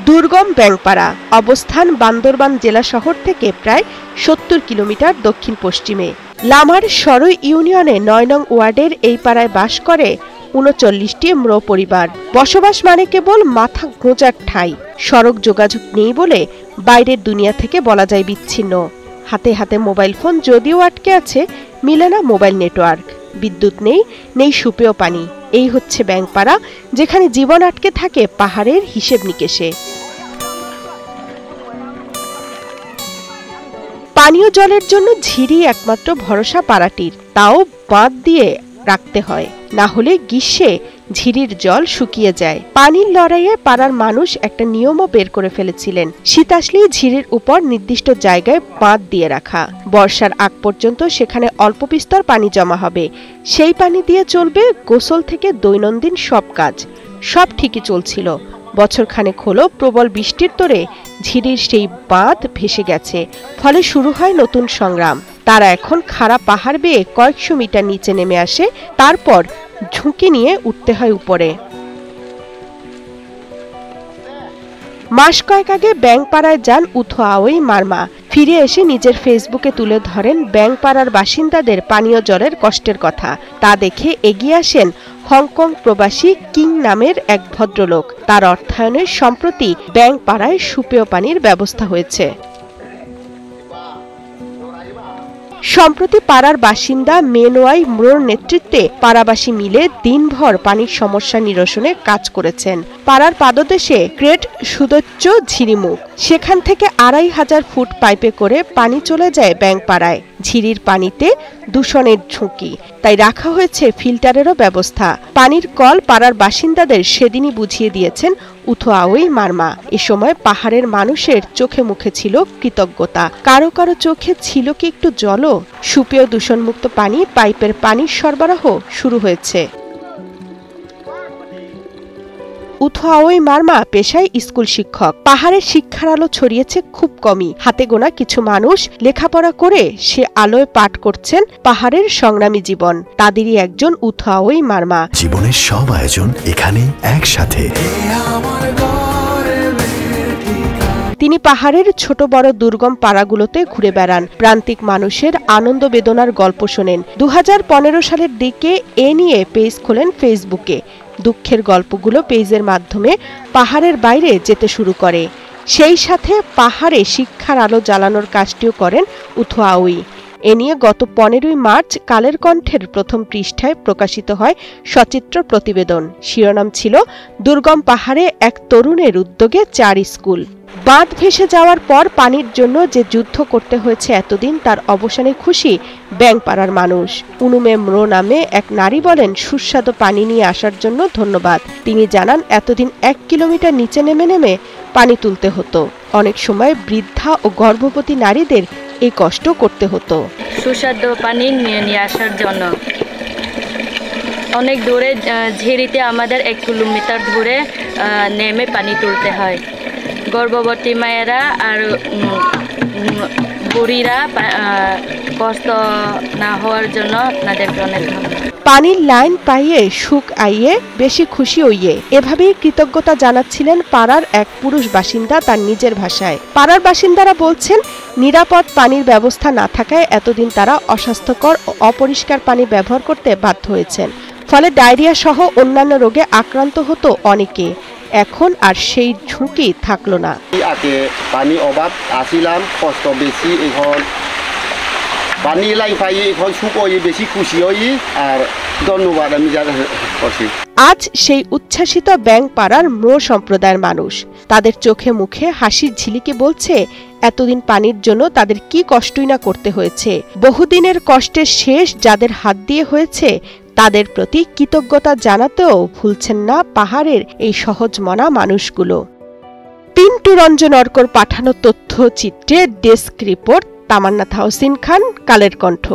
দুর্গম ব্যাংপাড়া অবস্থান বান্দরবান জেলা শহর থেকে প্রায় ৭০ কিলোমিটার দক্ষিণ পশ্চিমে। লামার সরই ইউনিয়নে ৯ নং ওয়ার্ডের এই পাড়ায় বাস করে ৩৯টি ম্রো পরিবার। বসবাস মানে কেবল মাথা গোঁজার ঠাঁই। সড়ক যোগাযোগ নেই বলে বাইরের দুনিয়া থেকে বলা যায় বিচ্ছিন্ন। হাতে হাতে মোবাইল ফোন যদিও আটকে আছে, মিলে না মোবাইল নেটওয়ার্ক। বিদ্যুৎ নেই, নেই সুপেয় পানি। এই হচ্ছে ব্যাংপাড়া, যেখানে জীবন আটকে থাকে পাহাড়ের হিসেব নিকেশে। পানীয় জলের জন্য ঝিরি একমাত্র ভরসা পাড়াটির, তাও বাঁধ দিয়ে রাখতে হয়, না হলে গ্রীষ্মে ঝিরির জল শুকিয়ে যায়। পানির লড়াইয়ে পাড়ার মানুষ একটা নিয়মও বের করে ফেলেছিলেন। শীত আসলেই ঝিরির উপর নির্দিষ্ট জায়গায় বাঁধ দিয়ে রাখা। বর্ষার আগ পর্যন্ত সেখানে অল্প বিস্তর পানি জমা হবে। সেই পানি দিয়ে চলবে গোসল থেকে দৈনন্দিন সব কাজ। সব ঠিকই চলছিল। বছরখানেক হলো প্রবল বৃষ্টির তোড়ে ঝিরির সেই বাঁধ ভেসে গেছে। ফলে শুরু হয় নতুন সংগ্রাম। তারা এখন খাড়া পাহাড় বেয়ে কয়েকশো মিটার নিচে নেমে আসে, তারপর ঝুঁকি নিয়ে উঠতে হয় উপরে। মাস কয়েক আগে ব্যাংপাড়ায় যান উথো আওই মারমা। ফিরে এসে নিজের ফেসবুকে তুলে ধরেন ব্যাংপাড়ার বাসিন্দাদের পানীয় জলের কষ্টের কথা। তা দেখে এগিয়ে আসেন হংকং প্রবাসী কিং নামের এক ভদ্রলোক। তার অর্থায়নে সম্প্রতি ব্যাংপাড়ায় সুপেয় পানির ব্যবস্থা হয়েছে। সম্প্রতি পাড়ার বাসিন্দা মেনোয়াই ম্রোর নেতৃত্বে পাড়াবাসী মিলে দিনভর পানির সমস্যা নিরসনে কাজ করেছেন। পাড়ার পাদদেশে গ্রেট সুদচ্চ ঝিরিমুখ, সেখান থেকে ২৫০০ ফুট পাইপে করে পানি চলে যায় ব্যাংপাড়ায়। ঝিরির পানিতে দূষণের ঝুঁকি, তাই রাখা হয়েছে ফিল্টারেরও ব্যবস্থা। পানির কল পাড়ার বাসিন্দাদের সেদিনই বুঝিয়ে দিয়েছেন উথো আওই মারমা। এ সময় পাহাড়ের মানুষের চোখে মুখে ছিল কৃতজ্ঞতা। কারো কারো চোখে ছিল কি একটু জলও। সুপেয় দূষণমুক্ত পানি পাইপের পানির সরবরাহ শুরু হয়েছে। উথো আওই মারমা পেশায় স্কুল শিক্ষক। পাহাড়ের শিক্ষার আলো ছড়িয়েছে খুব কমই। হাতে গোনা কিছু মানুষ লেখাপড়া করে সে আলোয় পাঠ করছেন পাহাড়ের সংগ্রামী জীবন। তাদেরই একজন উথো আওই মারমা। জীবনের সব আয়োজন এখানে একসাথে। তিনি পাহাড়ের ছোট বড় দুর্গম পাড়াগুলোতে ঘুরে বেড়ান, প্রান্তিক মানুষের আনন্দ বেদনার গল্প শোনেন। ২০১৫ সালের দিকে এ নিয়ে পেজ খোলেন ফেসবুকে। দুঃখের গল্পগুলো পেজের মাধ্যমে পাহাড়ের বাইরে যেতে শুরু করে। সেই সাথে পাহাড়ে শিক্ষার আলো জ্বালানোর কাজটিও করেন উথো আওই। এ নিয়ে গত ১৫ই মার্চ কালের কণ্ঠের প্রথম পৃষ্ঠায় প্রকাশিত হয় সচিত্র প্রতিবেদন। শিরোনাম ছিল দুর্গম পাহাড়ে এক তরুণের উদ্যোগে ৪ স্কুল। বাঁধ ভেসে যাওয়ার পর পানির জন্য যে যুদ্ধ করতে হয়েছে এতদিন, তার অবসানে খুশি ব্যাংপাড়ার মানুষ। উনুমে ম্রো নামে এক নারী বলেন, সুস্বাদু পানি নিয়ে আসার জন্য ধন্যবাদ। তিনি জানান, এতদিন ১ কিলোমিটার নিচে নেমে নেমে পানি তুলতে হতো। অনেক সময় বৃদ্ধা ও গর্ভবতী নারীদের এই কষ্ট করতে হতো। সুস্বাদু পানি নিয়ে আসার জন্য অনেক দূরে ঝিরিতে আমাদের ১ কিলোমিটার দূরে নেমে পানি তুলতে হয়। গর্ভবতী মায়েরা আর বুড়িরা কষ্ট না হওয়ার জন্য আপনাদেরকে অনেক ধন্যবাদ। পানির লাইন পাইয়ে সুখ আইয়ে বেশি খুশি হইয়ে, এভাবেই কৃতজ্ঞতা জানাচ্ছিলেন পাড়ার এক পুরুষ বাসিন্দা তার নিজের ভাষায়। পাড়ার বাসিন্দারা বলছেন, নিরাপদ পানির ব্যবস্থা না থাকায় এতদিন তারা অস্বাস্থ্যকর ও অপরিষ্কার পানি ব্যবহার করতে বাধ্য হয়েছেন। ফলে ডায়রিয়া সহ অন্যান্য রোগে আক্রান্ত হতো অনেকে। এখন আর সেই ঝুঁকি থাকলো না। আগে পানি অভাব আসিলাম, কষ্ট বেশি, এখন পানি লাই পাই, এখন সুখ হই, বেশি খুশি হই। আর ধন্যবাদ আমি যারা করছি। আজ সেই উচ্ছ্বাসিত ব্যাংপাড়ার ম্রো সম্প্রদায়ের মানুষ তাদের চোখে মুখে হাসির ঝিলিকে বলছে, এতদিন পানির জন্য তাদের কি কষ্টই না করতে হয়েছে। বহুদিনের কষ্টের শেষ যাদের হাত দিয়ে হয়েছে, তাদের প্রতি কৃতজ্ঞতা জানাতেও ভুলছেন না পাহাড়ের এই সহজ মনা মানুষগুলো। পিন্টু রঞ্জন অর্কর পাঠানো তথ্যচিত্রে ডেস্ক রিপোর্ট, তামান্না তাহসিন খান, কালের কণ্ঠ।